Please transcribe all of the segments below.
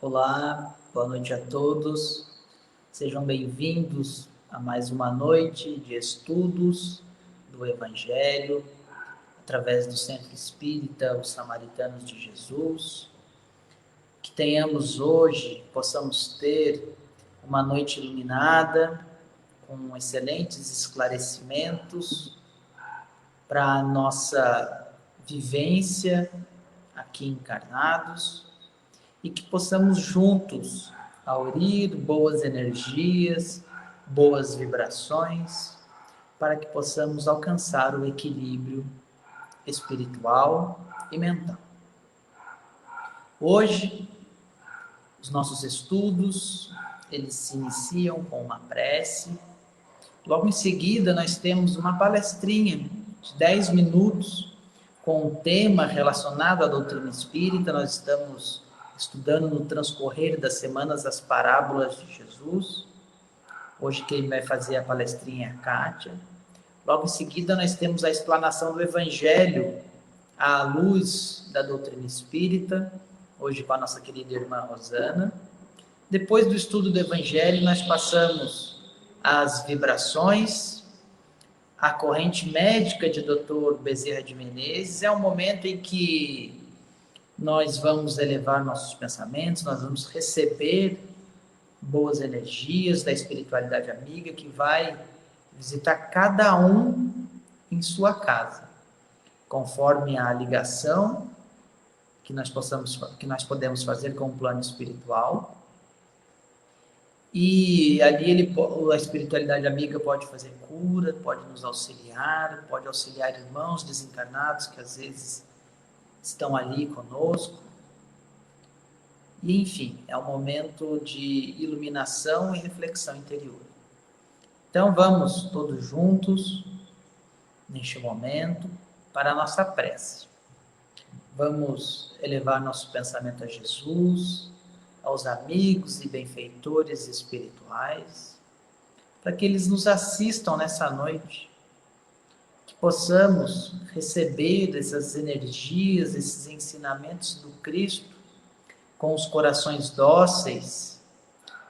Olá, boa noite a todos. Sejam bem-vindos a mais uma noite de estudos do Evangelho, através do Centro Espírita Os Samaritanos de Jesus. Que tenhamos hoje, possamos ter uma noite iluminada, com excelentes esclarecimentos para a nossa vivência aqui encarnados, e que possamos juntos aurir boas energias, boas vibrações, para que possamos alcançar o equilíbrio espiritual e mental. Hoje, os nossos estudos, eles se iniciam com uma prece. Logo em seguida, nós temos uma palestrinha de 10 minutos com um tema relacionado à doutrina espírita. Nós estamos estudando no transcorrer das semanas as parábolas de Jesus. Hoje quem vai fazer a palestrinha é a Kátia. Logo em seguida nós temos a explanação do Evangelho à luz da doutrina espírita, hoje com a nossa querida irmã Rosana. Depois do estudo do Evangelho, nós passamos às vibrações, a corrente médica de Dr. Bezerra de Menezes. É um momento em que nós vamos elevar nossos pensamentos, nós vamos receber boas energias da espiritualidade amiga que vai visitar cada um em sua casa, conforme a ligação que nós podemos fazer com o plano espiritual. E ali a espiritualidade amiga pode fazer cura, pode nos auxiliar, pode auxiliar irmãos desencarnados que às vezes estão ali conosco. E, enfim, é um momento de iluminação e reflexão interior. Então, vamos todos juntos, neste momento, para a nossa prece. Vamos elevar nosso pensamento a Jesus, aos amigos e benfeitores espirituais, para que eles nos assistam nessa noite, que possamos receber essas energias, esses ensinamentos do Cristo, com os corações dóceis,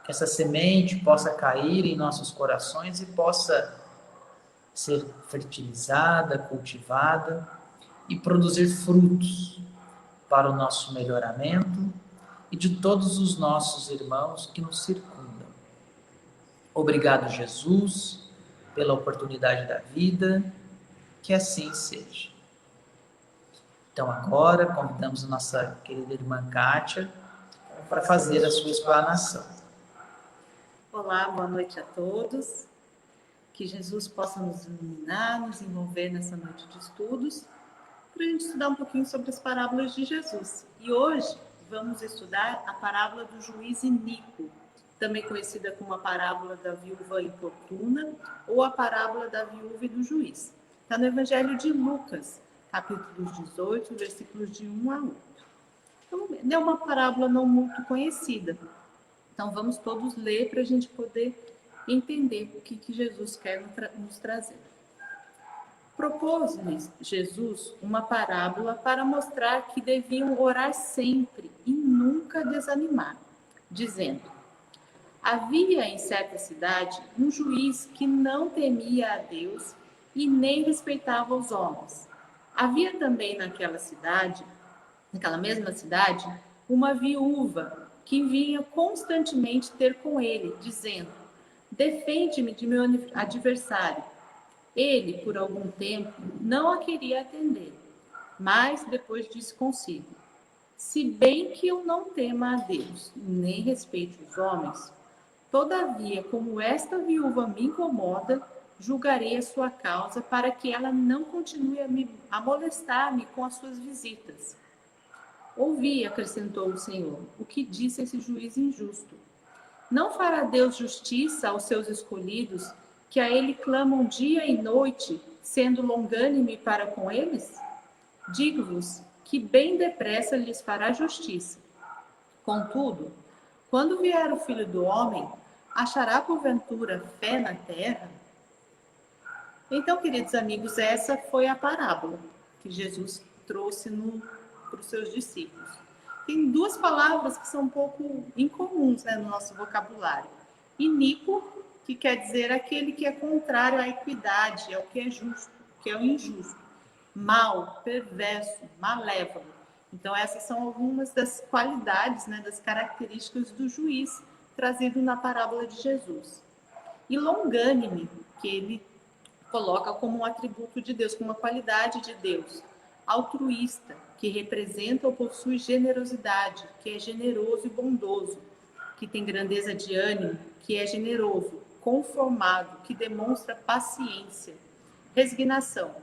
que essa semente possa cair em nossos corações e possa ser fertilizada, cultivada e produzir frutos para o nosso melhoramento e de todos os nossos irmãos que nos circundam. Obrigado, Jesus, pela oportunidade da vida, que assim seja. Então, agora, convidamos a nossa querida irmã Kátia para fazer a sua explanação. Olá, boa noite a todos. Que Jesus possa nos iluminar, nos envolver nessa noite de estudos, para a gente estudar um pouquinho sobre as parábolas de Jesus. E hoje vamos estudar a parábola do juiz iníquo, também conhecida como a parábola da viúva importuna ou a parábola da viúva e do juiz. Está no Evangelho de Lucas, capítulo 18, versículos de 1 a 8. Então, é uma parábola não muito conhecida. Então, vamos todos ler para a gente poder entender o que Jesus quer nos trazer. Propôs-lhes Jesus uma parábola para mostrar que deviam orar sempre e nunca desanimar, dizendo: havia em certa cidade um juiz que não temia a Deus e nem respeitava os homens. Havia também naquela mesma cidade, uma viúva que vinha constantemente ter com ele, dizendo: defende-me de meu adversário. Ele, por algum tempo, não a queria atender, mas depois disse consigo: se bem que eu não tema a Deus, nem respeite os homens, todavia, como esta viúva me incomoda, julgarei a sua causa para que ela não continue a molestar-me com as suas visitas. Ouvi, acrescentou o Senhor, o que disse esse juiz injusto. Não fará Deus justiça aos seus escolhidos, que a ele clamam dia e noite, sendo longânime para com eles? Digo-vos que bem depressa lhes fará justiça. Contudo, quando vier o Filho do Homem, achará porventura fé na terra? Então, queridos amigos, essa foi a parábola que Jesus trouxe para os seus discípulos. tem duas palavras que são um pouco incomuns, né, no nosso vocabulário. Iníquo, que quer dizer aquele que é contrário à equidade, ao que é justo, que é o injusto. Mal, perverso, malévolo. Então, essas são algumas das qualidades, né, das características do juiz trazido na parábola de Jesus. E longânime, que ele coloca como um atributo de Deus, como uma qualidade de Deus. Altruísta, que representa ou possui generosidade, que é generoso e bondoso, que tem grandeza de ânimo, que é generoso. Conformado, que demonstra paciência. Resignação,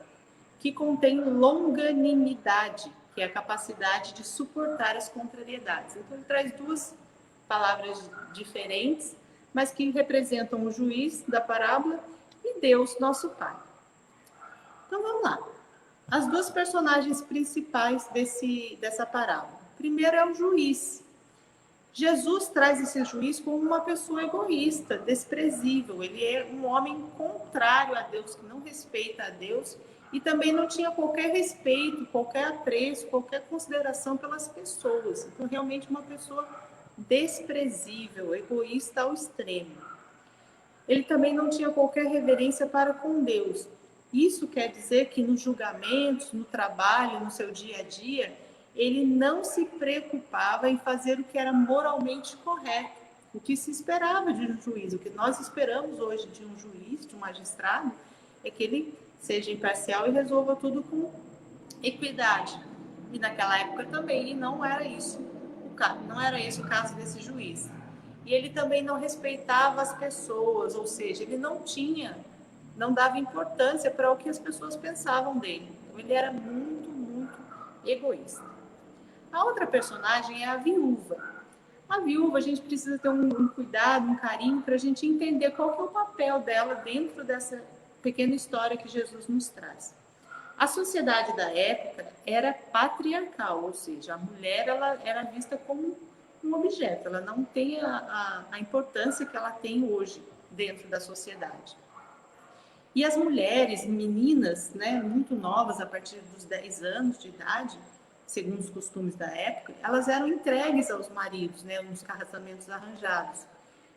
que contém longanimidade, que é a capacidade de suportar as contrariedades. Então, ele traz duas palavras diferentes, mas que representam o juiz da parábola e Deus, nosso Pai. Então, vamos lá. As duas personagens principais dessa parábola. Primeiro é o juiz. Jesus traz esse juiz como uma pessoa egoísta, desprezível. Ele é um homem contrário a Deus, que não respeita a Deus e também não tinha qualquer respeito, qualquer apreço, qualquer consideração pelas pessoas. Então, realmente uma pessoa desprezível, egoísta ao extremo. Ele também não tinha qualquer reverência para com Deus. Isso quer dizer que nos julgamentos, no trabalho, no seu dia a dia, ele não se preocupava em fazer o que era moralmente correto, o que se esperava de um juiz. O que nós esperamos hoje de um juiz, de um magistrado, é que ele seja imparcial e resolva tudo com equidade. E naquela época também, e não era isso o caso desse juiz. E ele também não respeitava as pessoas, ou seja, ele não dava importância para o que as pessoas pensavam dele. Então, ele era muito, muito egoísta. A outra personagem é a viúva. A viúva, a gente precisa ter um cuidado, um carinho, para a gente entender qual que é o papel dela dentro dessa pequena história que Jesus nos traz. A sociedade da época era patriarcal, ou seja, a mulher ela era vista como um objeto, ela não tem a importância que ela tem hoje dentro da sociedade. E as mulheres, meninas, né, muito novas, a partir dos 10 anos de idade, segundo os costumes da época, elas eram entregues aos maridos, né, nos casamentos arranjados.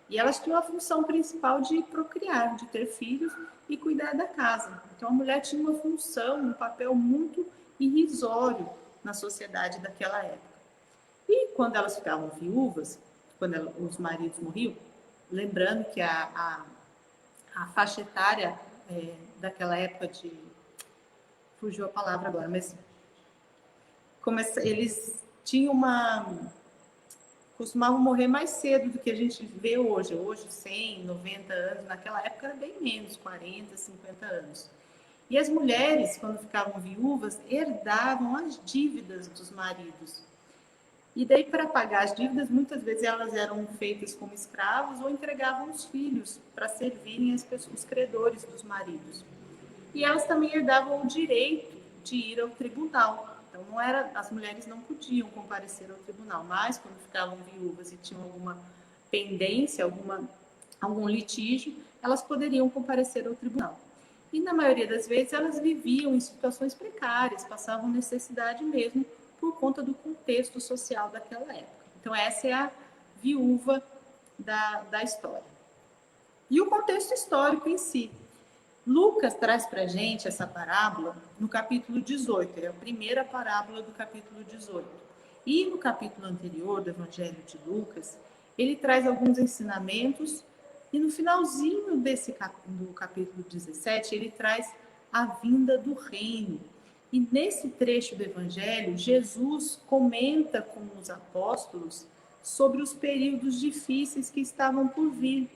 E elas tinham a função principal de procriar, de ter filhos e cuidar da casa. Então a mulher tinha uma função, um papel muito irrisório na sociedade daquela época. E quando elas ficavam viúvas, quando os maridos morriam, lembrando que a faixa etária daquela época de... Fugiu a palavra agora, mas eles tinham costumavam morrer mais cedo do que a gente vê hoje. Hoje, 100, 90 anos. Naquela época era bem menos, 40, 50 anos. E as mulheres, quando ficavam viúvas, herdavam as dívidas dos maridos. E daí, para pagar as dívidas, muitas vezes elas eram feitas como escravos ou entregavam os filhos para servirem os credores dos maridos. E elas também herdavam o direito de ir ao tribunal. Então, as mulheres não podiam comparecer ao tribunal, mas quando ficavam viúvas e tinham alguma pendência, algum litígio, elas poderiam comparecer ao tribunal. E na maioria das vezes elas viviam em situações precárias, passavam necessidade mesmo por conta do contexto social daquela época. Então, essa é a viúva da história. E o contexto histórico em si. Lucas traz para a gente essa parábola no capítulo 18, é a primeira parábola do capítulo 18. E no capítulo anterior do Evangelho de Lucas, ele traz alguns ensinamentos e no finalzinho do capítulo 17, ele traz a vinda do reino. E nesse trecho do Evangelho, Jesus comenta com os apóstolos sobre os períodos difíceis que estavam por vir.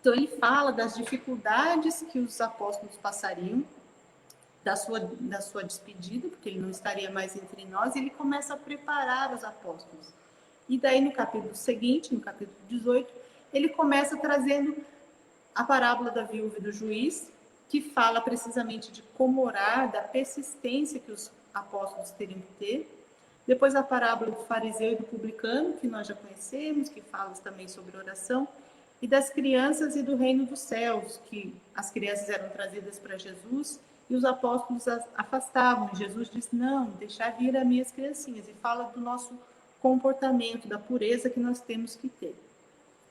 Então, ele fala das dificuldades que os apóstolos passariam, da sua despedida, porque ele não estaria mais entre nós, e ele começa a preparar os apóstolos. E daí, no capítulo seguinte, no capítulo 18, ele começa trazendo a parábola da viúva e do juiz, que fala precisamente de como orar, da persistência que os apóstolos teriam que ter. Depois, a parábola do fariseu e do publicano, que nós já conhecemos, que fala também sobre oração. E das crianças e do reino dos céus, que as crianças eram trazidas para Jesus e os apóstolos as afastavam. E Jesus disse, não, deixar vir as minhas criancinhas. E fala do nosso comportamento, da pureza que nós temos que ter.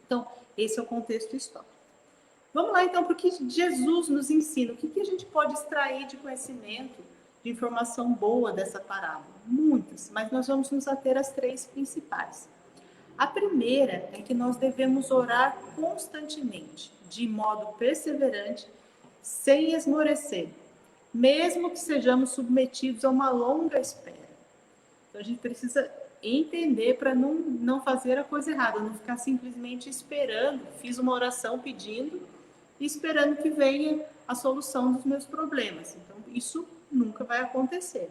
Então, esse é o contexto histórico. Vamos lá, então, porque Jesus nos ensina. O que a gente pode extrair de conhecimento, de informação boa dessa parábola? Muitas, mas nós vamos nos ater às 3 principais. A primeira é que nós devemos orar constantemente, de modo perseverante, sem esmorecer, mesmo que sejamos submetidos a uma longa espera. Então, a gente precisa entender para não fazer a coisa errada, não ficar simplesmente esperando. Fiz uma oração pedindo e esperando que venha a solução dos meus problemas. Então, isso nunca vai acontecer.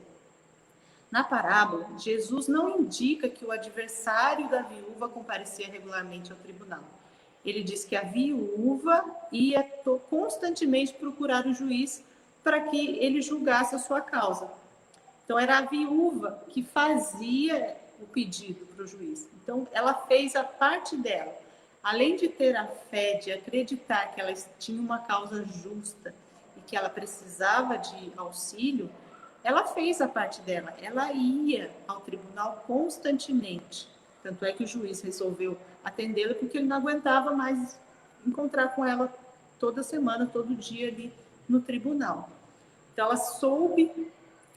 Na parábola, Jesus não indica que o adversário da viúva comparecia regularmente ao tribunal. Ele diz que a viúva ia constantemente procurar o juiz para que ele julgasse a sua causa. Então, era a viúva que fazia o pedido para o juiz. Então, ela fez a parte dela. Além de ter a fé, de acreditar que ela tinha uma causa justa e que ela precisava de auxílio, ela fez a parte dela. Ela ia ao tribunal constantemente. Tanto é que o juiz resolveu atendê-la porque ele não aguentava mais encontrar com ela toda semana, todo dia ali no tribunal. Então, ela soube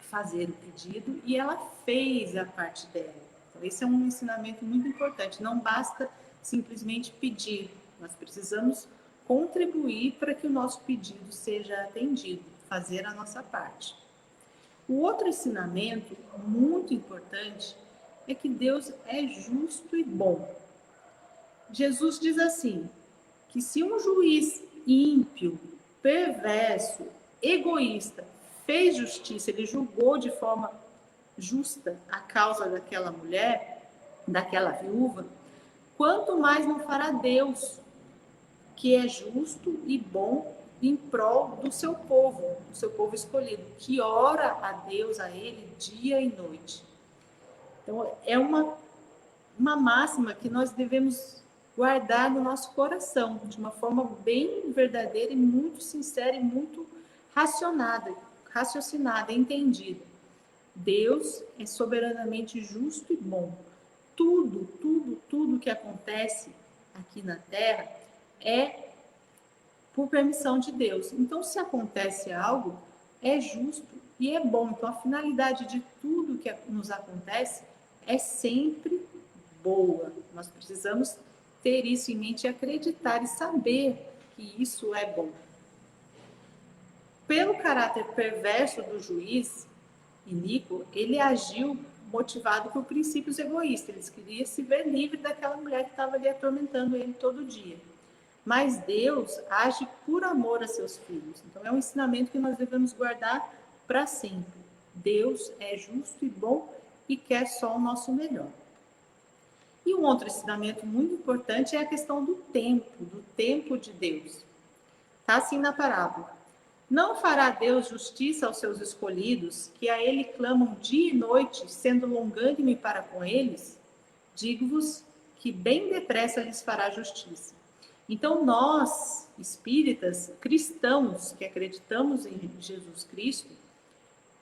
fazer o pedido e ela fez a parte dela. Então, esse é um ensinamento muito importante. Não basta simplesmente pedir. Nós precisamos contribuir para que o nosso pedido seja atendido, fazer a nossa parte. O outro ensinamento muito importante é que Deus é justo e bom. Jesus diz assim, que se um juiz ímpio, perverso, egoísta, fez justiça, ele julgou de forma justa a causa daquela mulher, daquela viúva, quanto mais não fará Deus, que é justo e bom em prol do seu povo escolhido, que ora a Deus, a Ele, dia e noite. Então, é uma máxima que nós devemos guardar no nosso coração, de uma forma bem verdadeira e muito sincera e muito raciocinada, entendida. Deus é soberanamente justo e bom. Tudo que acontece aqui na Terra é por permissão de Deus. Então, se acontece algo, é justo e é bom. Então, a finalidade de tudo que nos acontece é sempre boa. Nós precisamos ter isso em mente e acreditar e saber que isso é bom. Pelo caráter perverso do juiz iníquo, ele agiu motivado por princípios egoístas. Ele queria se ver livre daquela mulher que estava ali atormentando ele todo dia. Mas Deus age por amor a seus filhos. Então, é um ensinamento que nós devemos guardar para sempre. Deus é justo e bom e quer só o nosso melhor. E um outro ensinamento muito importante é a questão do tempo de Deus. Está assim na parábola. Não fará Deus justiça aos seus escolhidos, que a Ele clamam dia e noite, sendo longânime para com eles? Digo-vos que bem depressa lhes fará justiça. Então, nós, espíritas, cristãos, que acreditamos em Jesus Cristo,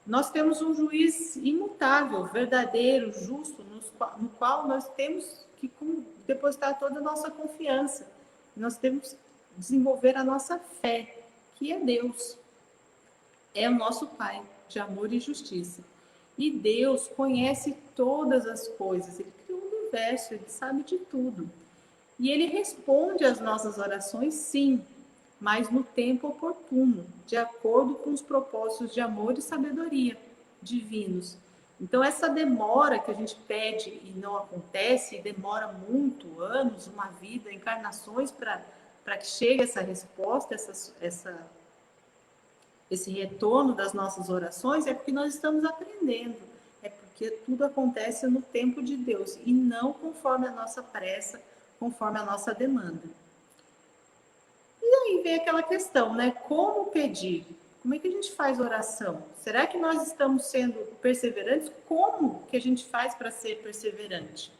nós temos um juiz imutável, verdadeiro, justo, no qual nós temos que depositar toda a nossa confiança. Nós temos que desenvolver a nossa fé, que é Deus. É o nosso Pai de amor e justiça. E Deus conhece todas as coisas. Ele criou o universo, Ele sabe de tudo. E Ele responde às nossas orações, sim, mas no tempo oportuno, de acordo com os propósitos de amor e sabedoria divinos. Então, essa demora que a gente pede e não acontece, e demora muito, anos, uma vida, encarnações, para que chegue essa resposta, esse retorno das nossas orações, é porque nós estamos aprendendo. É porque tudo acontece no tempo de Deus e não conforme a nossa pressa, conforme a nossa demanda. E aí vem aquela questão, né? Como pedir? Como é que a gente faz oração? Será que nós estamos sendo perseverantes? Como que a gente faz para ser perseverante?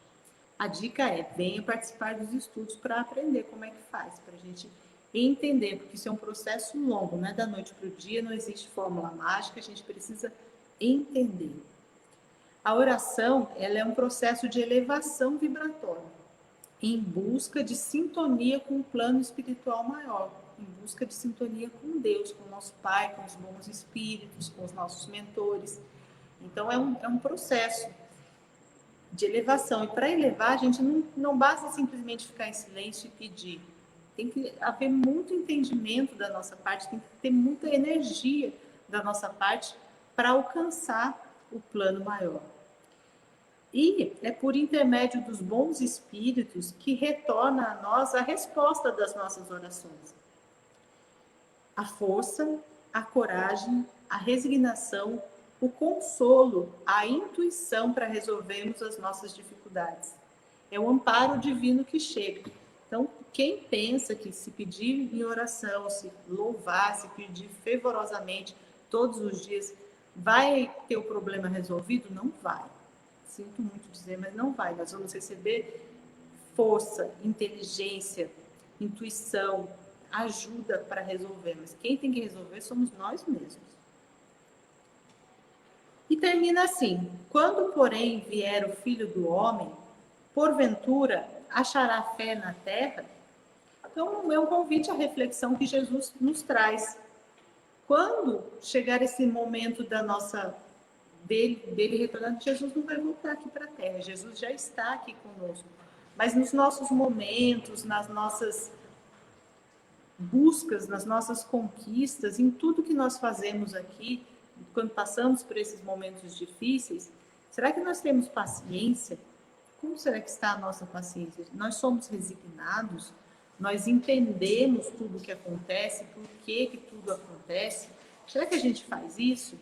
A dica é, venha participar dos estudos para aprender como é que faz, para a gente entender, porque isso é um processo longo, não é da noite para o dia, não existe fórmula mágica, a gente precisa entender. A oração, ela é um processo de elevação vibratória, em busca de sintonia com o plano espiritual maior, em busca de sintonia com Deus, com o nosso Pai, com os bons espíritos, com os nossos mentores. Então, é um processo de elevação. E para elevar, a gente não basta simplesmente ficar em silêncio e pedir. Tem que haver muito entendimento da nossa parte, tem que ter muita energia da nossa parte para alcançar o plano maior. E é por intermédio dos bons espíritos que retorna a nós a resposta das nossas orações. A força, a coragem, a resignação, o consolo, a intuição para resolvermos as nossas dificuldades. É o amparo divino que chega. Então, quem pensa que se pedir em oração, se louvar, se pedir fervorosamente todos os dias, vai ter o problema resolvido? Não vai. Sinto muito dizer, mas não vai. Nós vamos receber força, inteligência, intuição, ajuda para resolver. Mas quem tem que resolver somos nós mesmos. E termina assim: quando, porém, vier o Filho do Homem, porventura achará fé na terra? Então, é um convite à reflexão que Jesus nos traz. Quando chegar esse momento da nossa dele retornando, Jesus não vai voltar aqui para a Terra, Jesus já está aqui conosco. Mas nos nossos momentos, nas nossas buscas, nas nossas conquistas, em tudo que nós fazemos aqui, quando passamos por esses momentos difíceis, será que nós temos paciência? Como será que está a nossa paciência? Nós somos resignados? Nós entendemos tudo o que acontece? Por que tudo acontece? Será que a gente faz isso?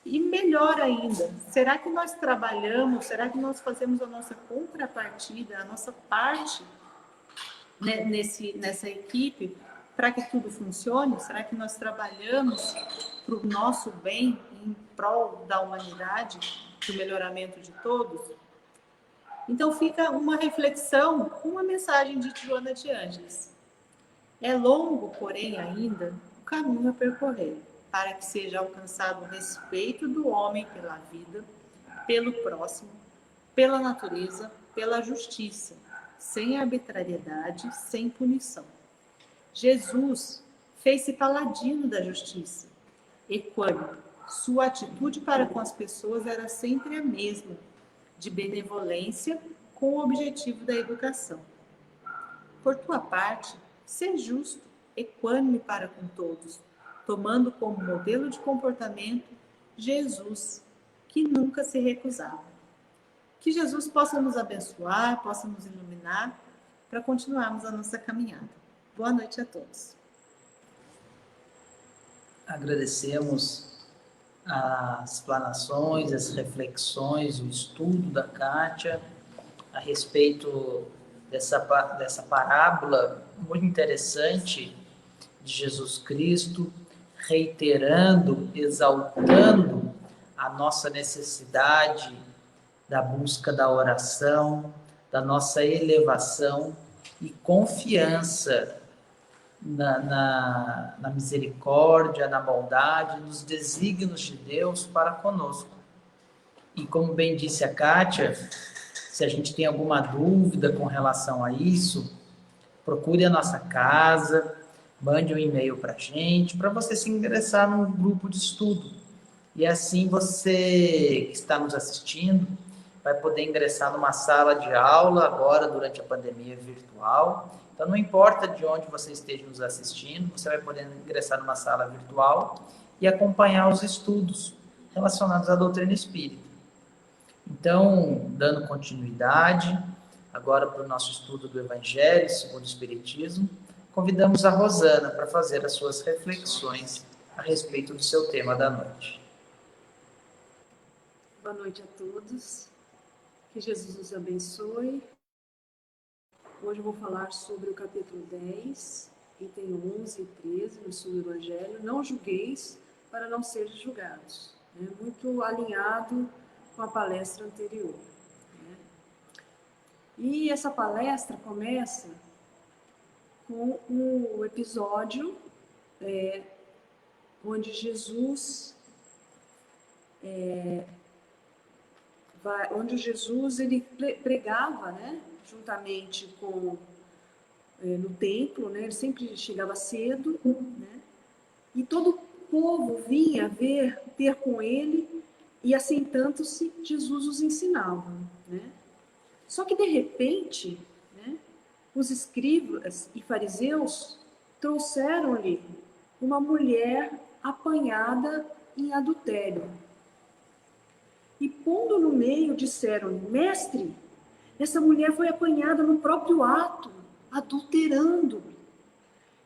E melhor ainda, será que nós trabalhamos, será que nós fazemos a nossa contrapartida, a nossa parte nessa equipe para que tudo funcione? Será que nós trabalhamos para o nosso bem, em prol da humanidade, do melhoramento de todos? Então fica uma reflexão, uma mensagem de Joana de Ângeles. É longo, porém, ainda o caminho a percorrer, para que seja alcançado o respeito do homem pela vida, pelo próximo, pela natureza, pela justiça, sem arbitrariedade, sem punição. Jesus fez-se paladino da justiça, equânime. Sua atitude para com as pessoas era sempre a mesma, de benevolência com o objetivo da educação. Por tua parte, ser justo, equânime para com todos, tomando como modelo de comportamento Jesus, que nunca se recusava. Que Jesus possa nos abençoar, possa nos iluminar, para continuarmos a nossa caminhada. Boa noite a todos. Agradecemos as explanações, as reflexões, o estudo da Kátia a respeito dessa parábola muito interessante de Jesus Cristo, reiterando, exaltando a nossa necessidade da busca da oração, da nossa elevação e confiança na misericórdia, na bondade, nos desígnios de Deus para conosco. E como bem disse a Kátia, se a gente tem alguma dúvida com relação a isso, procure a nossa casa, mande um e-mail para a gente, para você se ingressar num grupo de estudo. E assim você que está nos assistindo vai poder ingressar numa sala de aula agora durante a pandemia virtual. Então não importa de onde você esteja nos assistindo, você vai poder ingressar numa sala virtual e acompanhar os estudos relacionados à doutrina espírita. Então, dando continuidade agora para o nosso estudo do Evangelho segundo o Espiritismo, convidamos a Rosana para fazer as suas reflexões a respeito do seu tema da noite. Boa noite a todos, que Jesus nos abençoe. Hoje eu vou falar sobre o capítulo 10, item 11 e 13 do Estudo do Evangelho. Não julgueis para não seres julgados. É muito alinhado com a palestra anterior. E essa palestra começa com o episódio onde Jesus onde Jesus ele pregava, né, juntamente com no templo, né, ele sempre chegava cedo, né, e todo o povo vinha ter com ele, e assentando-se, Jesus os ensinava, né? Só que de repente, né, os escribas e fariseus trouxeram-lhe uma mulher apanhada em adultério. E pondo no meio, disseram-lhe: Mestre, essa mulher foi apanhada no próprio ato, adulterando.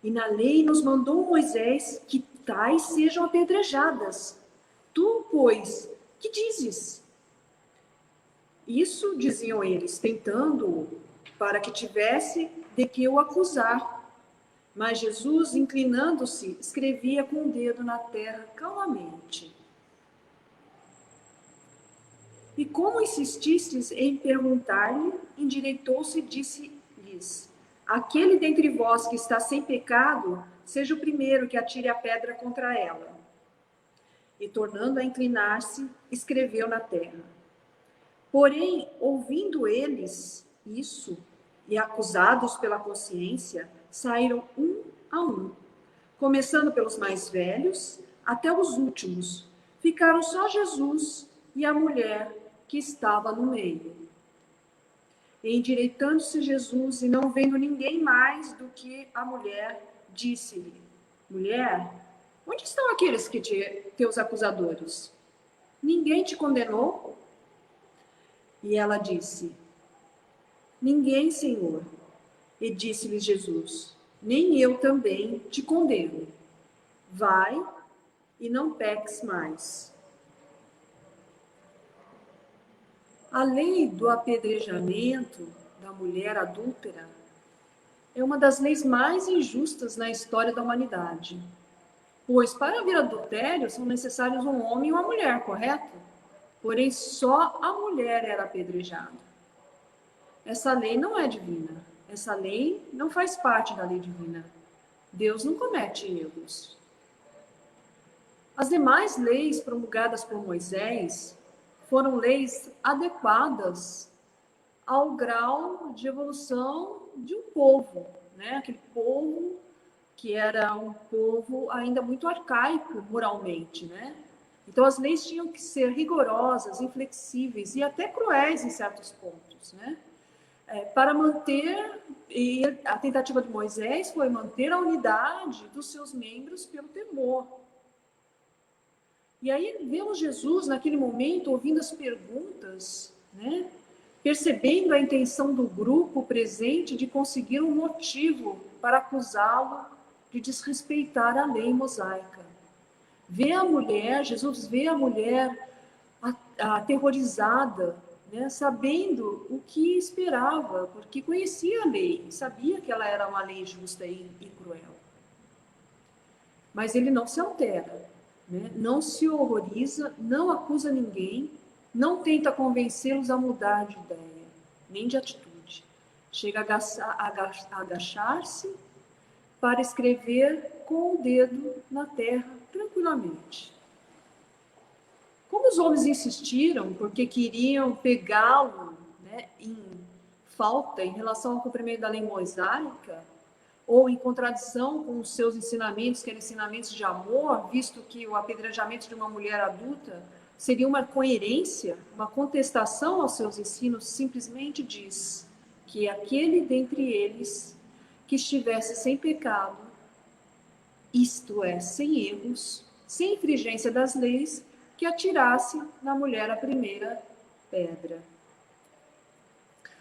E na lei nos mandou Moisés que tais sejam apedrejadas. Tu, pois, que dizes? Isso diziam eles, tentando-o, para que tivesse de que o acusar. Mas Jesus, inclinando-se, escrevia com o dedo na terra calmamente. E como insististes em perguntar-lhe, endireitou-se e disse-lhes: Aquele dentre vós que está sem pecado, seja o primeiro que atire a pedra contra ela. E tornando a inclinar-se, escreveu na terra. Porém, ouvindo eles isso, e acusados pela consciência, saíram um a um, começando pelos mais velhos até os últimos. Ficaram só Jesus e a mulher que estava no meio. E endireitando-se Jesus e não vendo ninguém mais do que a mulher, disse-lhe: Mulher, onde estão aqueles que teus acusadores? Ninguém te condenou? E ela disse: Ninguém, Senhor. E disse-lhe Jesus: Nem eu também te condeno. Vai e não peques mais. A lei do apedrejamento da mulher adúltera é uma das leis mais injustas na história da humanidade. Pois para haver adultério são necessários um homem e uma mulher, correto? Porém, só a mulher era apedrejada. Essa lei não é divina. Essa lei não faz parte da lei divina. Deus não comete erros. As demais leis promulgadas por Moisés foram leis adequadas ao grau de evolução de um povo, né? Aquele povo que era um povo ainda muito arcaico moralmente, né? Então as leis tinham que ser rigorosas, inflexíveis e até cruéis em certos pontos, né? Para manter, e a tentativa de Moisés foi manter a unidade dos seus membros pelo temor. E aí vemos Jesus, naquele momento, ouvindo as perguntas, né? Percebendo a intenção do grupo presente de conseguir um motivo para acusá-lo de desrespeitar a lei mosaica. Jesus vê a mulher aterrorizada, né? Sabendo o que esperava, porque conhecia a lei, sabia que ela era uma lei justa e cruel. Mas ele não se altera. Né? Não se horroriza, não acusa ninguém, não tenta convencê-los a mudar de ideia, nem de atitude. Chega a agachar-se para escrever com o dedo na terra, tranquilamente. Como os homens insistiram, porque queriam pegá-lo, né, em falta em relação ao cumprimento da lei mosaica, ou em contradição com os seus ensinamentos, que eram ensinamentos de amor, visto que o apedrejamento de uma mulher adulta seria uma coerência, uma contestação aos seus ensinos, simplesmente diz que aquele dentre eles que estivesse sem pecado, isto é, sem erros, sem infringência das leis, que atirasse na mulher a primeira pedra.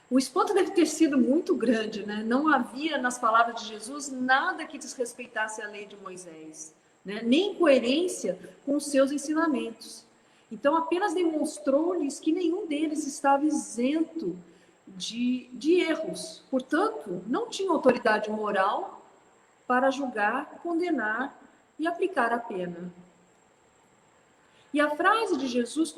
O espanto deve ter sido muito grande, né? Não havia nas palavras de Jesus nada que desrespeitasse a lei de Moisés, né? Nem coerência com os seus ensinamentos. Então, apenas demonstrou-lhes que nenhum deles estava isento de erros. Portanto, não tinha autoridade moral para julgar, condenar e aplicar a pena. E a frase de Jesus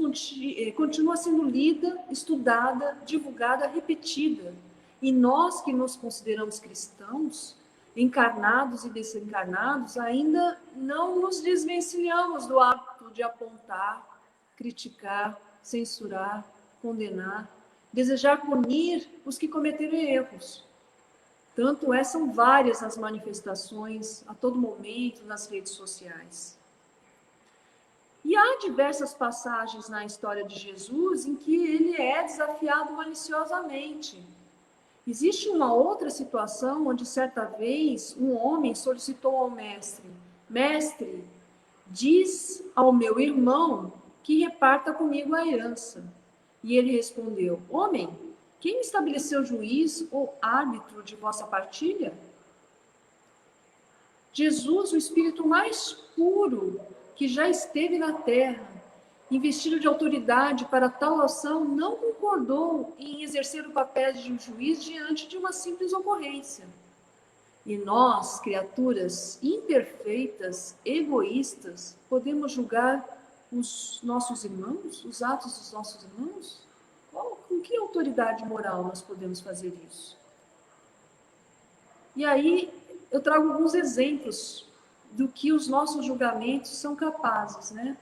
continua sendo lida, estudada, divulgada, repetida. E nós que nos consideramos cristãos, encarnados e desencarnados, ainda não nos desvencilhamos do hábito de apontar, criticar, censurar, condenar, desejar punir os que cometeram erros. Tanto são várias as manifestações a todo momento nas redes sociais. E há diversas passagens na história de Jesus em que ele é desafiado maliciosamente. Existe uma outra situação onde, certa vez, um homem solicitou ao mestre: Mestre, diz ao meu irmão que reparta comigo a herança. E ele respondeu: Homem, quem estabeleceu juiz ou árbitro de vossa partilha? Jesus, o espírito mais puro que já esteve na terra, investido de autoridade para tal ação, não concordou em exercer o papel de um juiz diante de uma simples ocorrência. E nós, criaturas imperfeitas, egoístas, podemos julgar os nossos irmãos, os atos dos nossos irmãos? Com que autoridade moral nós podemos fazer isso? E aí eu trago alguns exemplos do que os nossos julgamentos são capazes, né?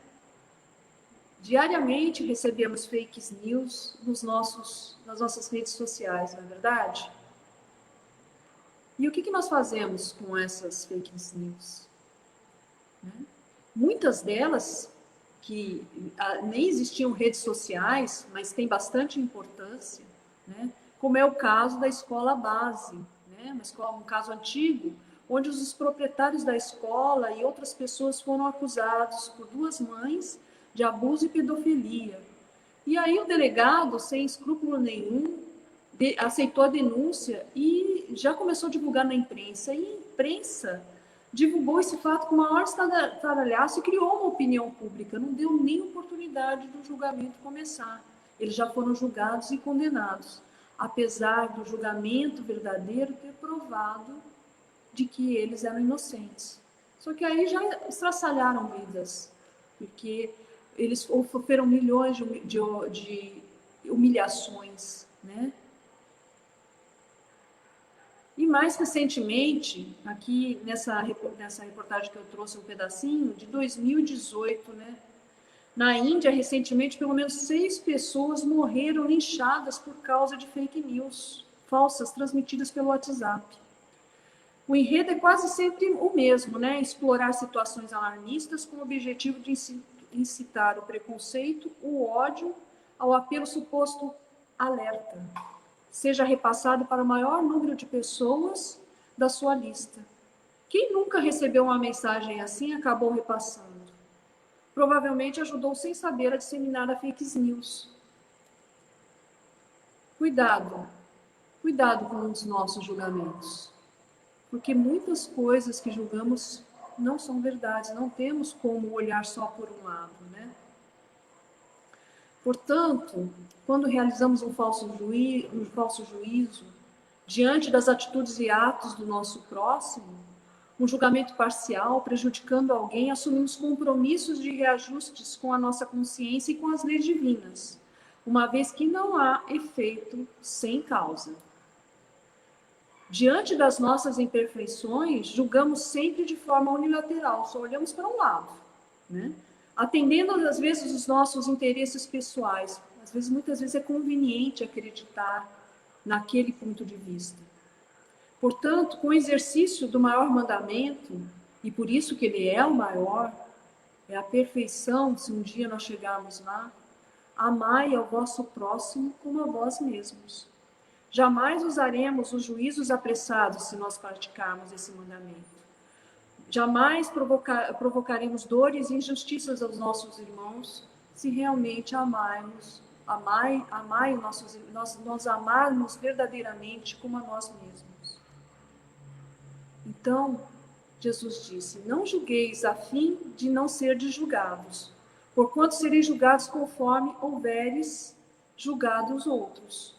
Diariamente recebemos fake news nas nossas redes sociais, não é verdade? E o que nós fazemos com essas fake news? Muitas delas, que nem existiam redes sociais, mas têm bastante importância, né? Como é o caso da escola base, né? Um caso antigo, onde os proprietários da escola e outras pessoas foram acusados por 2 mães de abuso e pedofilia. E aí o delegado, sem escrúpulo nenhum, aceitou a denúncia e já começou a divulgar na imprensa. E a imprensa divulgou esse fato com o maior estardalhaço e criou uma opinião pública. Não deu nem oportunidade do julgamento começar. Eles já foram julgados e condenados, apesar do julgamento verdadeiro ter provado de que eles eram inocentes. Só que aí já estraçalharam vidas, porque eles sofreram milhões de humilhações, né? E mais recentemente, aqui nessa reportagem que eu trouxe um pedacinho, de 2018, né? Na Índia, recentemente, pelo menos 6 pessoas morreram linchadas por causa de fake news falsas transmitidas pelo WhatsApp. O enredo é quase sempre o mesmo, né? Explorar situações alarmistas com o objetivo de incitar o preconceito, o ódio, ao apelo suposto alerta, seja repassado para o maior número de pessoas da sua lista. Quem nunca recebeu uma mensagem assim e acabou repassando? Provavelmente ajudou sem saber a disseminar a fake news. Cuidado com os nossos julgamentos, porque muitas coisas que julgamos não são verdades, não temos como olhar só por um lado, né? Portanto, quando realizamos um falso juízo diante das atitudes e atos do nosso próximo, um julgamento parcial, prejudicando alguém, assumimos compromissos de reajustes com a nossa consciência e com as leis divinas, uma vez que não há efeito sem causa. Diante das nossas imperfeições, julgamos sempre de forma unilateral, só olhamos para um lado, né? Atendendo, às vezes, os nossos interesses pessoais. Muitas vezes é conveniente acreditar naquele ponto de vista. Portanto, com o exercício do maior mandamento, e por isso que ele é o maior, é a perfeição, se um dia nós chegarmos lá, amai ao vosso próximo como a vós mesmos. Jamais usaremos os juízos apressados se nós praticarmos esse mandamento. Jamais provocaremos dores e injustiças aos nossos irmãos se realmente nós amarmos verdadeiramente como a nós mesmos. Então, Jesus disse: não julgueis a fim de não serdes julgados, porquanto sereis julgados conforme houveres julgado os outros.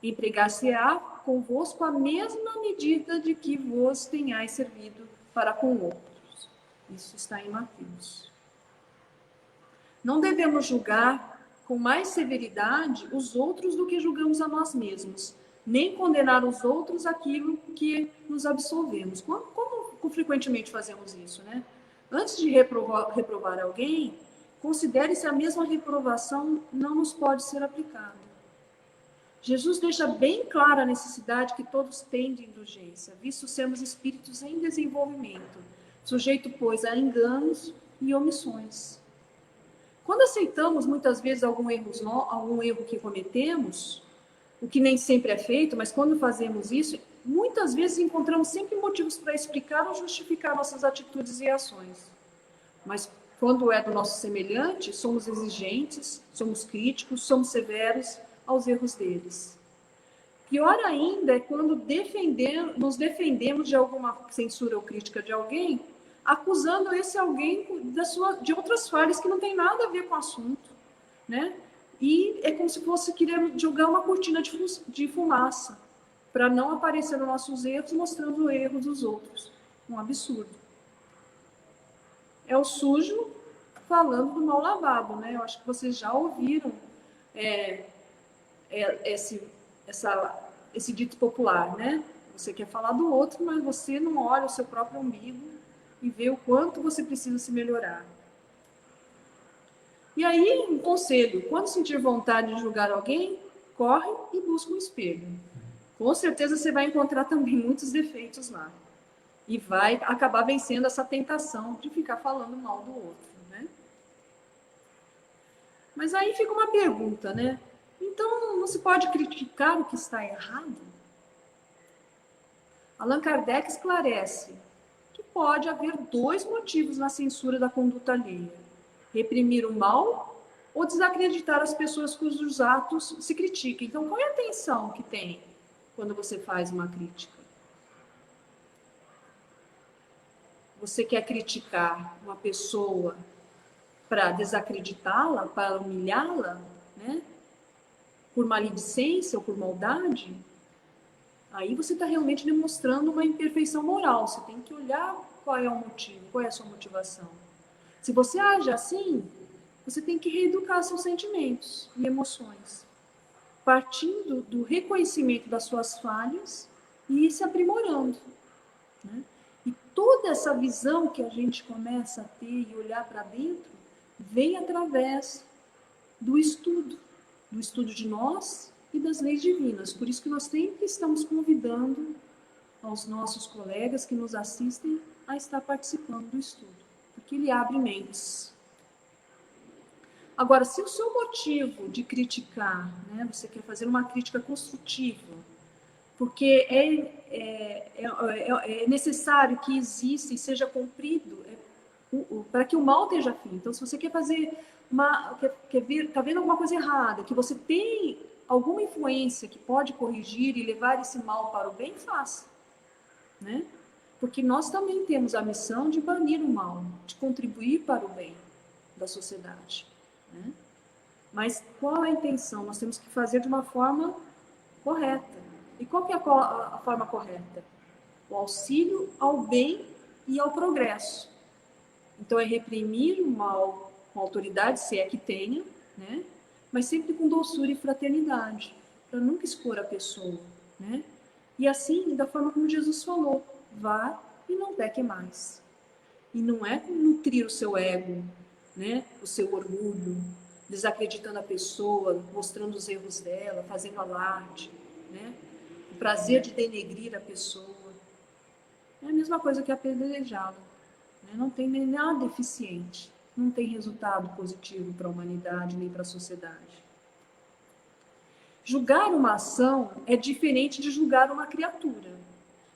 Empregar-se-á convosco a mesma medida de que vos tenhais servido para com outros. Isso está em Mateus. Não devemos julgar com mais severidade os outros do que julgamos a nós mesmos, nem condenar os outros aquilo que nos absolvemos. Como frequentemente fazemos isso, né? Antes de reprovar alguém, considere se a mesma reprovação não nos pode ser aplicada. Jesus deixa bem clara a necessidade que todos têm de indulgência, visto sermos espíritos em desenvolvimento, sujeito, pois, a enganos e omissões. Quando aceitamos, muitas vezes, algum erro que cometemos, o que nem sempre é feito, mas quando fazemos isso, muitas vezes encontramos sempre motivos para explicar ou justificar nossas atitudes e ações. Mas quando é do nosso semelhante, somos exigentes, somos críticos, somos severos aos erros deles. Pior ainda é quando nos defendemos de alguma censura ou crítica de alguém, acusando esse alguém de outras falhas que não tem nada a ver com o assunto, né? E é como se fosse querer jogar uma cortina de fumaça, para não aparecer nos nossos erros, mostrando o erro dos outros. Um absurdo. É o sujo falando do mal lavado, né? Eu acho que vocês já ouviram esse dito popular, né? Você quer falar do outro, mas você não olha o seu próprio umbigo e vê o quanto você precisa se melhorar. E aí, um conselho: quando sentir vontade de julgar alguém, corre e busca um espelho. Com certeza você vai encontrar também muitos defeitos lá. E vai acabar vencendo essa tentação de ficar falando mal do outro, né? Mas aí fica uma pergunta, né? Então, não se pode criticar o que está errado? Allan Kardec esclarece que pode haver dois motivos na censura da conduta alheia: reprimir o mal ou desacreditar as pessoas cujos atos se criticam. Então, qual é a intenção que tem quando você faz uma crítica? Você quer criticar uma pessoa para desacreditá-la, para humilhá-la, né? Por maledicência ou por maldade? Aí você está realmente demonstrando uma imperfeição moral. Você tem que olhar qual é o motivo, qual é a sua motivação. Se você age assim, você tem que reeducar seus sentimentos e emoções, partindo do reconhecimento das suas falhas e ir se aprimorando, né? E toda essa visão que a gente começa a ter e olhar para dentro, vem através do estudo de nós e das leis divinas. Por isso que nós sempre estamos convidando aos nossos colegas que nos assistem a estar participando do estudo, porque ele abre mentes. Agora, se o seu motivo de criticar, né, você quer fazer uma crítica construtiva, porque é necessário que exista e seja cumprido para que o mal esteja fim. Então, se você quer fazer está vendo alguma coisa errada, que você tem alguma influência que pode corrigir e levar esse mal para o bem, faça, né? Porque nós também temos a missão de banir o mal, de contribuir para o bem da sociedade, né? Mas qual é a intenção? Nós temos que fazer de uma forma correta. E qual que é a forma correta? O auxílio ao bem e ao progresso. Então, é reprimir o mal com autoridade, se é que tenha, né? Mas sempre com doçura e fraternidade, para nunca expor a pessoa, né? E assim, da forma como Jesus falou: vá e não peque mais. E não é nutrir o seu ego, né? O seu orgulho, desacreditando a pessoa, mostrando os erros dela, fazendo alarde, né? O prazer de denegrir a pessoa. É a mesma coisa que apedrejá-la, né? Não tem nem nada eficiente. Não tem resultado positivo para a humanidade nem para a sociedade. Julgar uma ação é diferente de julgar uma criatura.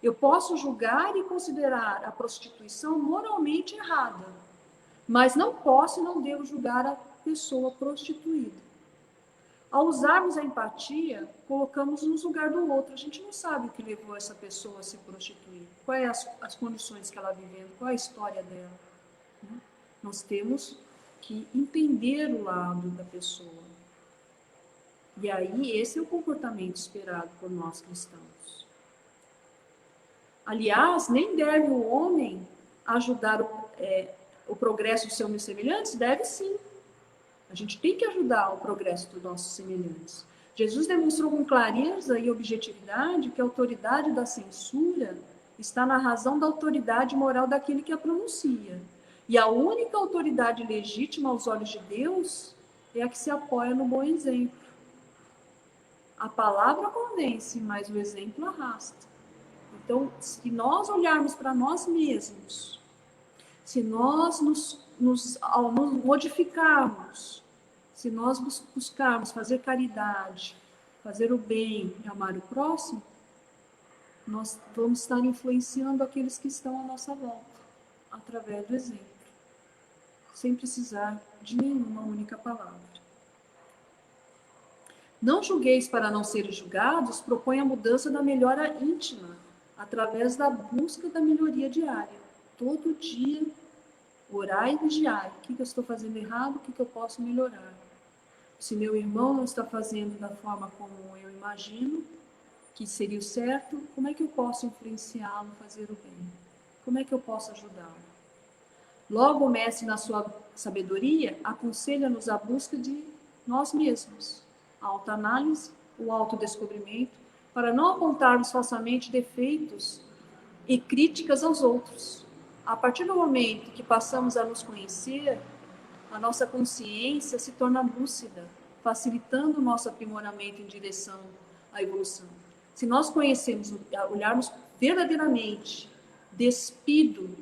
Eu posso julgar e considerar a prostituição moralmente errada, mas não posso e não devo julgar a pessoa prostituída. Ao usarmos a empatia, colocamos no lugar do outro. A gente não sabe o que levou essa pessoa a se prostituir, quais as condições que ela viveu, qual é a história dela, né? Nós temos que entender o lado da pessoa. E aí, esse é o comportamento esperado por nós cristãos. Aliás, nem deve o homem ajudar o progresso dos seus semelhantes? Deve sim. A gente tem que ajudar o progresso dos nossos semelhantes. Jesus demonstrou com clareza e objetividade que a autoridade da censura está na razão da autoridade moral daquele que a pronuncia. E a única autoridade legítima aos olhos de Deus é a que se apoia no bom exemplo. A palavra convence, mas o exemplo arrasta. Então, se nós olharmos para nós mesmos, se nós nos modificarmos, se nós buscarmos fazer caridade, fazer o bem e amar o próximo, nós vamos estar influenciando aqueles que estão à nossa volta, através do exemplo, sem precisar de nenhuma única palavra. Não julgueis para não serem julgados, propõe a mudança da melhora íntima, através da busca da melhoria diária. Todo dia, orai e vigiai. O que eu estou fazendo errado? O que eu posso melhorar? Se meu irmão não está fazendo da forma como eu imagino, que seria o certo, como é que eu posso influenciá-lo a fazer o bem? Como é que eu posso ajudá-lo? Logo, o Mestre, na sua sabedoria, aconselha-nos a busca de nós mesmos, a autoanálise, o autodescobrimento, para não apontarmos falsamente defeitos e críticas aos outros. A partir do momento que passamos a nos conhecer, a nossa consciência se torna lúcida, facilitando o nosso aprimoramento em direção à evolução. Se nós conhecemos, olharmos verdadeiramente, despido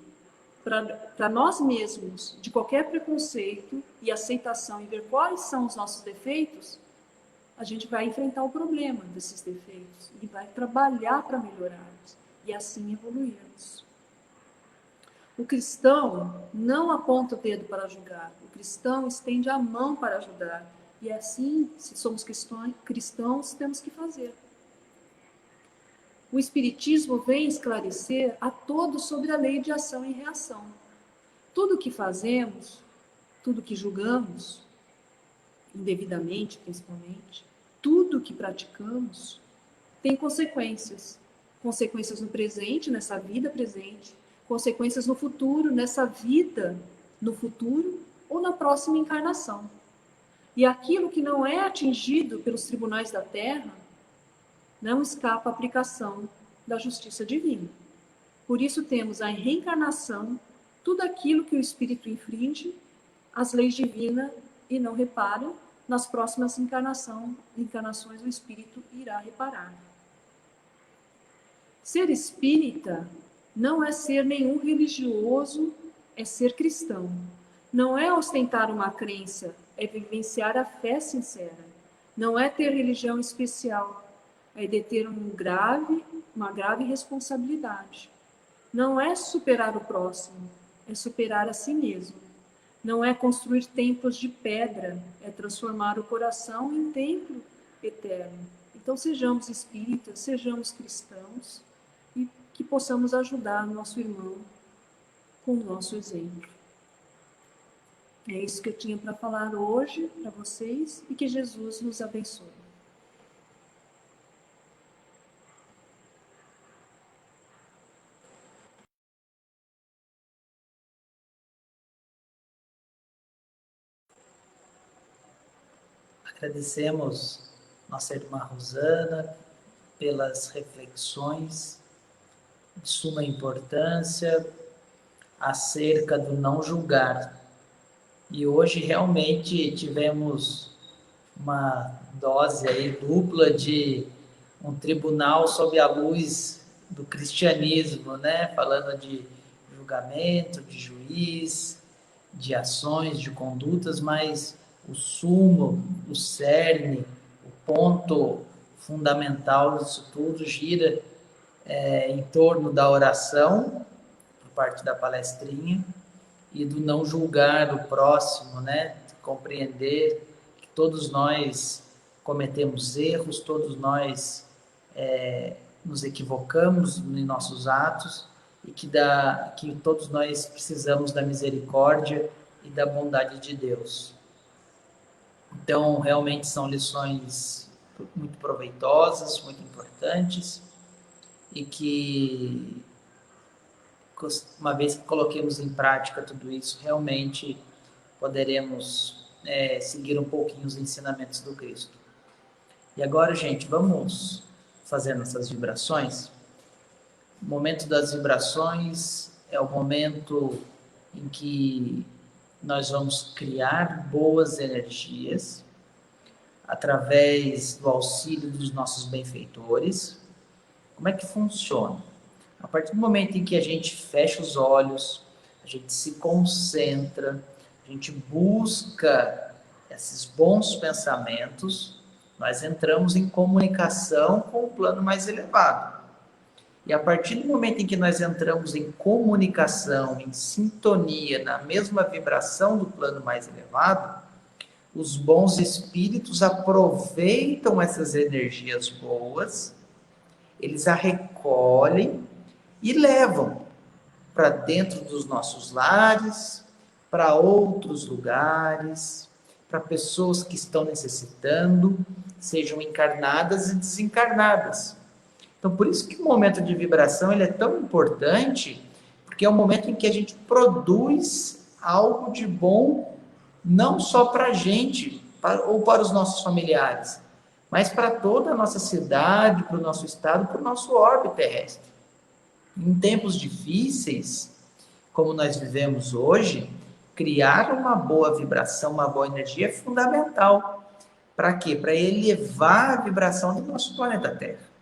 para nós mesmos de qualquer preconceito e aceitação e ver quais são os nossos defeitos, a gente vai enfrentar o problema desses defeitos e vai trabalhar para melhorarmos e assim evoluirmos. O cristão não aponta o dedo para julgar, o cristão estende a mão para ajudar. E assim, se somos cristãos, temos que fazer. O Espiritismo vem esclarecer a todos sobre a lei de ação e reação. Tudo que fazemos, tudo que julgamos, indevidamente principalmente, tudo que praticamos tem consequências. Consequências no presente, nessa vida presente, consequências no futuro, nessa vida, no futuro ou na próxima encarnação. E aquilo que não é atingido pelos tribunais da Terra não escapa à aplicação da justiça divina. Por isso temos a reencarnação, tudo aquilo que o espírito infringe, as leis divinas e não repara, nas próximas encarnações o espírito irá reparar. Ser espírita não é ser nenhum religioso, é ser cristão. Não é ostentar uma crença, é vivenciar a fé sincera. Não é ter religião especial, é deter uma grave responsabilidade. Não é superar o próximo, é superar a si mesmo. Não é construir templos de pedra, é transformar o coração em templo eterno. Então sejamos espíritas, sejamos cristãos e que possamos ajudar nosso irmão com o nosso exemplo. É isso que eu tinha para falar hoje para vocês e que Jesus nos abençoe. Agradecemos nossa irmã Rosana pelas reflexões de suma importância acerca do não julgar. E hoje realmente tivemos uma dose aí dupla de um tribunal sob a luz do cristianismo, né? Falando de julgamento, de juiz, de ações, de condutas, mas o sumo, o cerne, o ponto fundamental disso tudo gira em torno da oração, por parte da palestrinha, e do não julgar o próximo, né? De compreender que todos nós cometemos erros, todos nós nos equivocamos em nossos atos e que todos nós precisamos da misericórdia e da bondade de Deus. Então, realmente são lições muito proveitosas, muito importantes, e que, uma vez que coloquemos em prática tudo isso, realmente poderemos seguir um pouquinho os ensinamentos do Cristo. E agora, gente, vamos fazer nossas vibrações. O momento das vibrações é o momento em que nós vamos criar boas energias através do auxílio dos nossos benfeitores. Como é que funciona? A partir do momento em que a gente fecha os olhos, a gente se concentra, a gente busca esses bons pensamentos, nós entramos em comunicação com o plano mais elevado. E a partir do momento em que nós entramos em comunicação, em sintonia, na mesma vibração do plano mais elevado, os bons espíritos aproveitam essas energias boas, eles a recolhem e levam para dentro dos nossos lares, para outros lugares, para pessoas que estão necessitando, sejam encarnadas e desencarnadas. Então, por isso que o momento de vibração ele é tão importante, porque é o momento em que a gente produz algo de bom, não só para a gente, ou para os nossos familiares, mas para toda a nossa cidade, para o nosso estado, para o nosso orbe terrestre. Em tempos difíceis, como nós vivemos hoje, criar uma boa vibração, uma boa energia é fundamental. Para quê? Para elevar a vibração do nosso planeta Terra.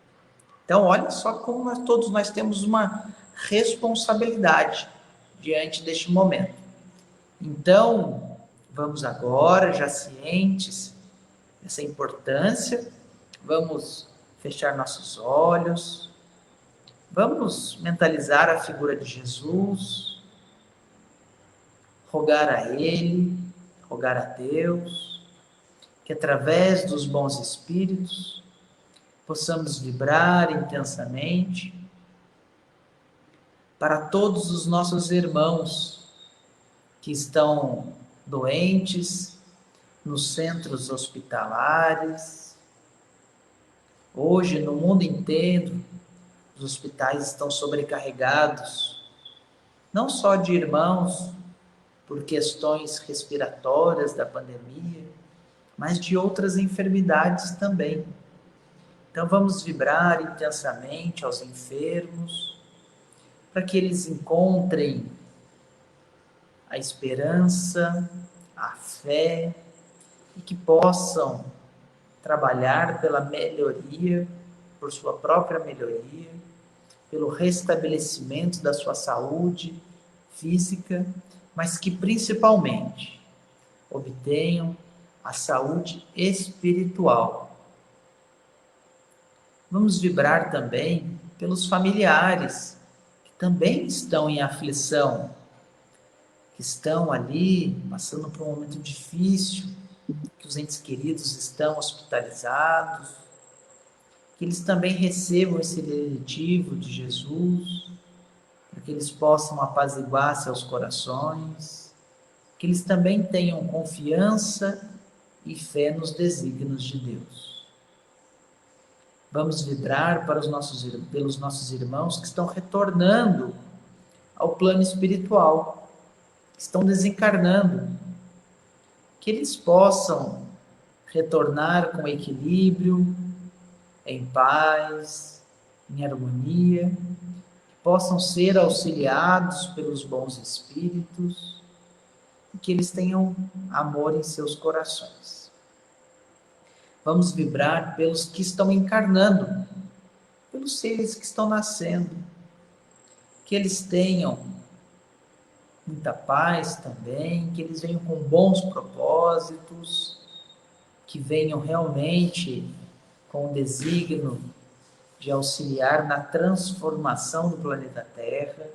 Então, olha só como todos nós temos uma responsabilidade diante deste momento. Então, vamos agora, já cientes dessa importância, vamos fechar nossos olhos, vamos mentalizar a figura de Jesus, rogar a Ele, rogar a Deus, que através dos bons espíritos possamos vibrar intensamente para todos os nossos irmãos que estão doentes nos centros hospitalares. Hoje, no mundo inteiro, os hospitais estão sobrecarregados, não só de irmãos por questões respiratórias da pandemia, mas de outras enfermidades também. Então vamos vibrar intensamente aos enfermos, para que eles encontrem a esperança, a fé, e que possam trabalhar pela melhoria, por sua própria melhoria, pelo restabelecimento da sua saúde física, mas que principalmente obtenham a saúde espiritual. Vamos vibrar também pelos familiares que também estão em aflição, que estão ali passando por um momento difícil, que os entes queridos estão hospitalizados, que eles também recebam esse lenitivo de Jesus, para que eles possam apaziguar seus corações, que eles também tenham confiança e fé nos desígnios de Deus. Vamos vibrar pelos nossos irmãos que estão retornando ao plano espiritual, que estão desencarnando, que eles possam retornar com equilíbrio, em paz, em harmonia, que possam ser auxiliados pelos bons espíritos e que eles tenham amor em seus corações. Vamos vibrar pelos que estão encarnando, pelos seres que estão nascendo, que eles tenham muita paz também, que eles venham com bons propósitos, que venham realmente com o desígnio de auxiliar na transformação do planeta Terra,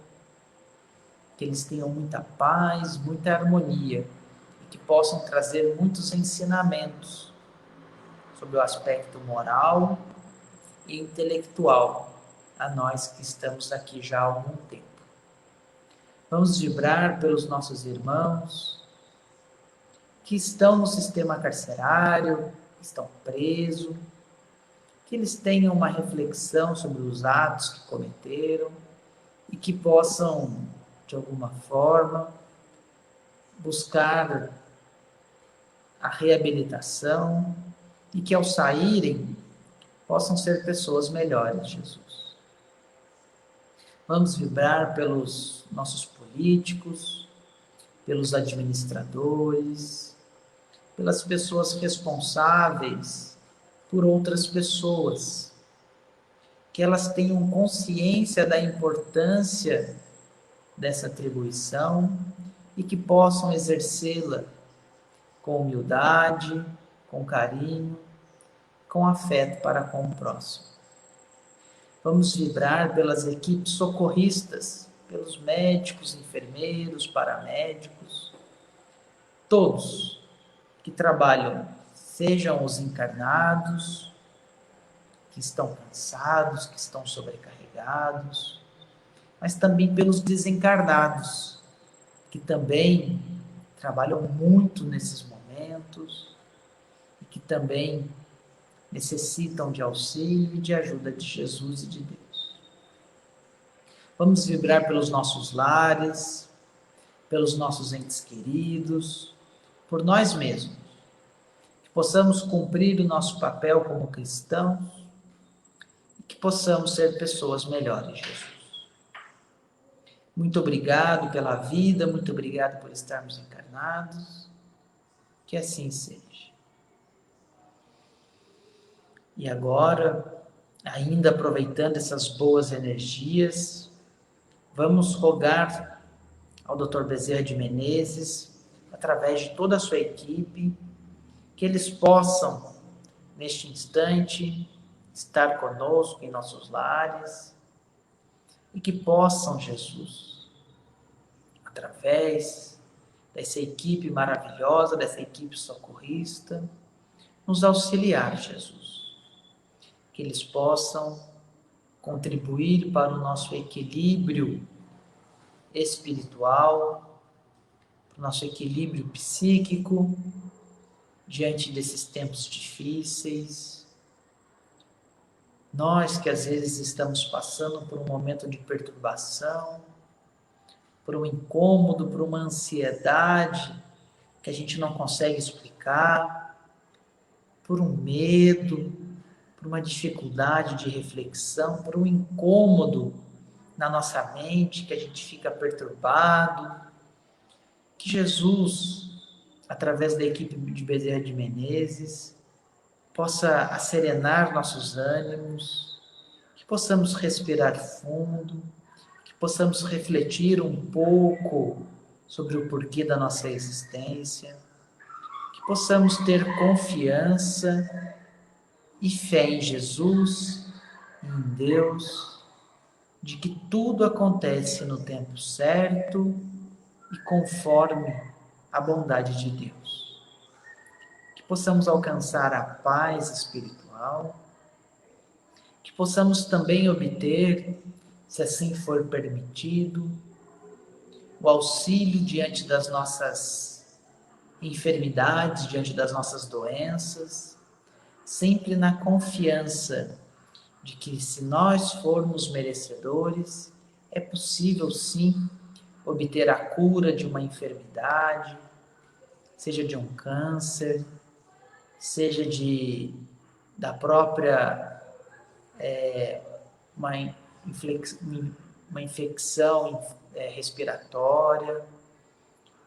que eles tenham muita paz, muita harmonia, e que possam trazer muitos ensinamentos sobre o aspecto moral e intelectual a nós que estamos aqui já há algum tempo. Vamos vibrar pelos nossos irmãos que estão no sistema carcerário, que estão presos, que eles tenham uma reflexão sobre os atos que cometeram e que possam, de alguma forma, buscar a reabilitação e que ao saírem possam ser pessoas melhores, Jesus. Vamos vibrar pelos nossos políticos, pelos administradores, pelas pessoas responsáveis por outras pessoas, que elas tenham consciência da importância dessa atribuição e que possam exercê-la com humildade, com carinho, com afeto para com o próximo. Vamos vibrar pelas equipes socorristas, pelos médicos, enfermeiros, paramédicos, todos que trabalham, sejam os encarnados, que estão cansados, que estão sobrecarregados, mas também pelos desencarnados, que também trabalham muito nesses momentos e que também necessitam de auxílio e de ajuda de Jesus e de Deus. Vamos vibrar pelos nossos lares, pelos nossos entes queridos, por nós mesmos, que possamos cumprir o nosso papel como cristãos e que possamos ser pessoas melhores, Jesus. Muito obrigado pela vida, muito obrigado por estarmos encarnados, que assim seja. E agora, ainda aproveitando essas boas energias, vamos rogar ao Dr. Bezerra de Menezes, através de toda a sua equipe, que eles possam, neste instante, estar conosco em nossos lares e que possam, Jesus, através dessa equipe maravilhosa, dessa equipe socorrista, nos auxiliar, Jesus. Que eles possam contribuir para o nosso equilíbrio espiritual, para o nosso equilíbrio psíquico, diante desses tempos difíceis. Nós que às vezes estamos passando por um momento de perturbação, por um incômodo, por uma ansiedade que a gente não consegue explicar, por um medo, por uma dificuldade de reflexão, por um incômodo na nossa mente, que a gente fica perturbado. Que Jesus, através da equipe de Bezerra de Menezes, possa acerenar nossos ânimos, que possamos respirar fundo, que possamos refletir um pouco sobre o porquê da nossa existência, que possamos ter confiança e fé em Jesus, em Deus, de que tudo acontece no tempo certo e conforme a bondade de Deus. Que possamos alcançar a paz espiritual, que possamos também obter, se assim for permitido, o auxílio diante das nossas enfermidades, diante das nossas doenças, sempre na confiança de que, se nós formos merecedores, é possível sim obter a cura de uma enfermidade, seja de um câncer, seja da própria uma infecção respiratória,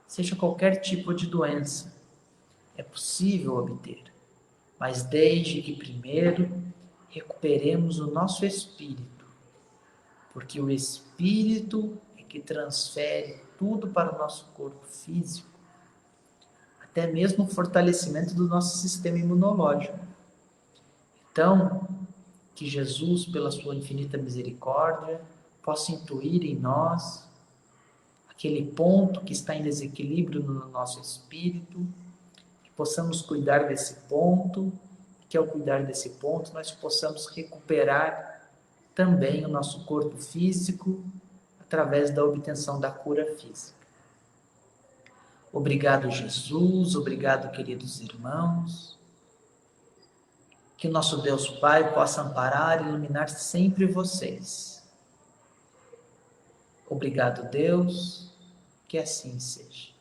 seja qualquer tipo de doença, é possível obter. Mas desde que primeiro recuperemos o nosso espírito, porque o espírito é que transfere tudo para o nosso corpo físico, até mesmo o fortalecimento do nosso sistema imunológico. Então, que Jesus, pela sua infinita misericórdia, possa intuir em nós aquele ponto que está em desequilíbrio no nosso espírito, possamos cuidar desse ponto, que ao cuidar desse ponto nós possamos recuperar também o nosso corpo físico através da obtenção da cura física. Obrigado, Jesus, obrigado, queridos irmãos. Que o nosso Deus Pai possa amparar e iluminar sempre vocês. Obrigado, Deus, que assim seja.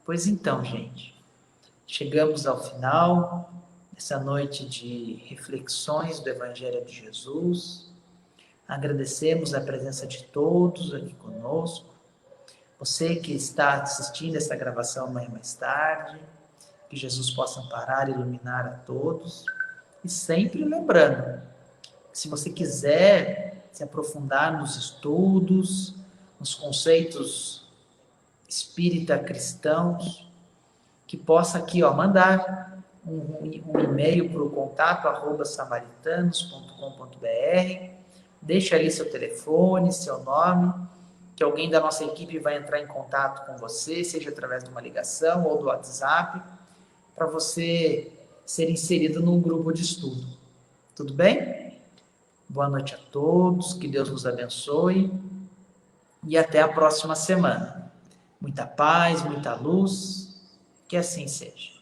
Pois então, gente, chegamos ao final dessa noite de reflexões do Evangelho de Jesus. Agradecemos a presença de todos aqui conosco. Você que está assistindo essa gravação amanhã mais tarde, que Jesus possa amparar e iluminar a todos. E sempre lembrando, se você quiser se aprofundar nos estudos, nos conceitos espírita cristãos, que possa aqui mandar um e-mail para o contato@samaritanos.com.br, deixa ali seu telefone, seu nome, que alguém da nossa equipe vai entrar em contato com você, seja através de uma ligação ou do WhatsApp, para você ser inserido num grupo de estudo. Tudo bem? Boa noite a todos, que Deus nos abençoe e até a próxima semana. Muita paz, muita luz, que assim seja.